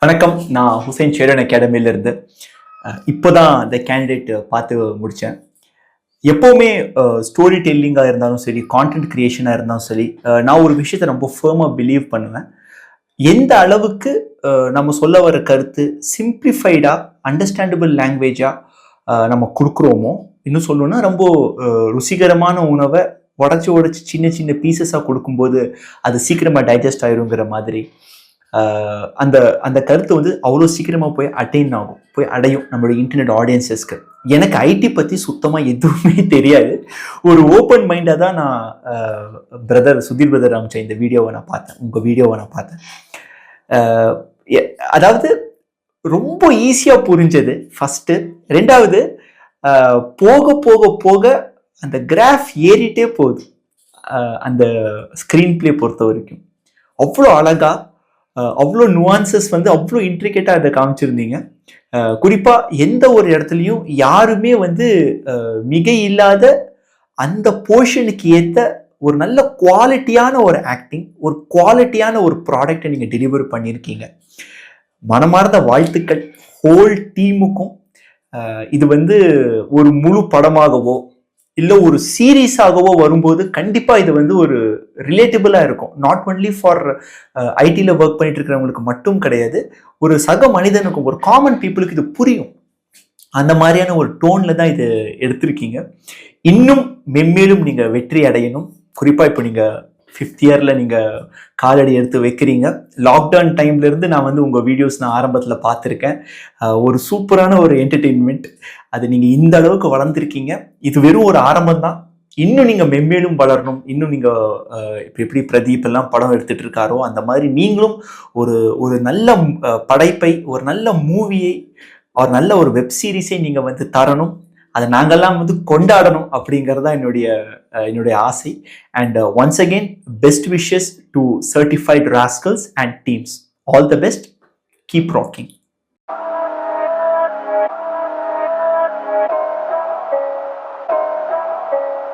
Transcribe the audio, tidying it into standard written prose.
வணக்கம். நான் ஹுசைன் சேரன் அகாடமியிலேருந்து இப்போ தான் இந்த கேண்டிடேட் பார்த்து முடித்தேன். எப்போவுமே ஸ்டோரி டெல்லிங்காக இருந்தாலும் சரி, கான்டென்ட் க்ரியேஷனாக இருந்தாலும் சரி, நான் ஒரு விஷயத்தை ரொம்ப ஃபேர்மாக பிலீவ் பண்ணுவேன். எந்த அளவுக்கு நம்ம சொல்ல வர கருத்து சிம்பிளிஃபைடாக அண்டர்ஸ்டாண்டபிள் லாங்குவேஜாக நம்ம கொடுக்குறோமோ, இன்னும் சொல்லணும்னா ரொம்ப ருசிகரமான உணவை உடச்சி சின்ன சின்ன பீசஸாக கொடுக்கும்போது அது சீக்கிரமாக டைஜஸ்ட் ஆயிருங்கிற மாதிரி அந்த அந்த கருத்து வந்து அவ்வளோ சீக்கிரமாக போய் அட்டைன் ஆகும், போய் அடையும் நம்மளுடைய இன்டர்நெட் ஆடியன்ஸஸ்க்கு. எனக்கு ஐடி பற்றி சுத்தமாக எதுவுமே தெரியாது. ஒரு ஓப்பன் மைண்டாக தான் நான் சுதீர் பிரதர் அமைச்ச இந்த வீடியோவை நான் பார்த்தேன், உங்கள் வீடியோவை நான் பார்த்தேன். அதாவது ரொம்ப ஈஸியாக புரிஞ்சது ஃபஸ்ட்டு. ரெண்டாவது, போக போக போக அந்த கிராஃப் ஏறிட்டே போகுது. அந்த ஸ்க்ரீன் பிளே பொறுத்த வரைக்கும் அவ்வளோ அழகாக, அவ்வளோ நுவான்சஸ் வந்து அவ்வளோ இன்ட்ரிகேட்டாக அதை காமிச்சிருந்தீங்க. குறிப்பாக எந்த ஒரு இடத்துலையும் யாருமே வந்து மிக இல்லாத அந்த போர்ஷனுக்கு ஏற்ற ஒரு நல்ல குவாலிட்டியான ஒரு ஆக்டிங், ஒரு குவாலிட்டியான ஒரு ப்ராடக்டை நீங்கள் டெலிவர் பண்ணியிருக்கீங்க. மனமார்ந்த வாழ்த்துக்கள் ஹோல் டீமுக்கும். இது வந்து ஒரு முழு படமாகவோ இல்லை ஒரு சீரீஸாகவோ வரும்போது கண்டிப்பாக இது வந்து ஒரு ரிலேட்டபிளாக இருக்கும். நாட் ஒன்லி ஃபார் ஐடியில் ஒர்க் பண்ணிட்டு இருக்கிறவங்களுக்கு மட்டும் கிடையாது, ஒரு சக மனிதனுக்கும், ஒரு காமன் பீப்புளுக்கு இது புரியும். அந்த மாதிரியான ஒரு டோனில் தான் இது எடுத்திருக்கீங்க. இன்னும் மென்மேலும் நீங்கள் வெற்றி அடையணும். குறிப்பாக இப்போ நீங்கள் 5th இயரில் நீங்கள் காலடி எடுத்து வைக்கிறீங்க. லாக்டவுன் டைம்லேருந்து நான் வந்து உங்கள் வீடியோஸ் நான் ஆரம்பத்தில் பார்த்துருக்கேன். ஒரு சூப்பரான ஒரு என்டர்டெயின்மெண்ட். அது நீங்கள் இந்த அளவுக்கு வளர்ந்துருக்கீங்க. இது வெறும் ஒரு ஆரம்பம் தான். இன்னும் நீங்கள் மென்மேலும் வளரணும். இன்னும் நீங்கள் இப்போ எப்படி பிரதீப் எல்லாம் படம் எடுத்துகிட்டு இருக்காரோ அந்த மாதிரி நீங்களும் ஒரு நல்ல படைப்பை, ஒரு நல்ல மூவியை, ஒரு நல்ல ஒரு வெப் சீரிஸை நீங்கள் வந்து தரணும். அதை நாங்கள்லாம் வந்து கொண்டாடணும் அப்படிங்கிறது தான் என்னுடைய ஆசை. And once again best wishes to certified rascals and teams. All the best. Keep rocking.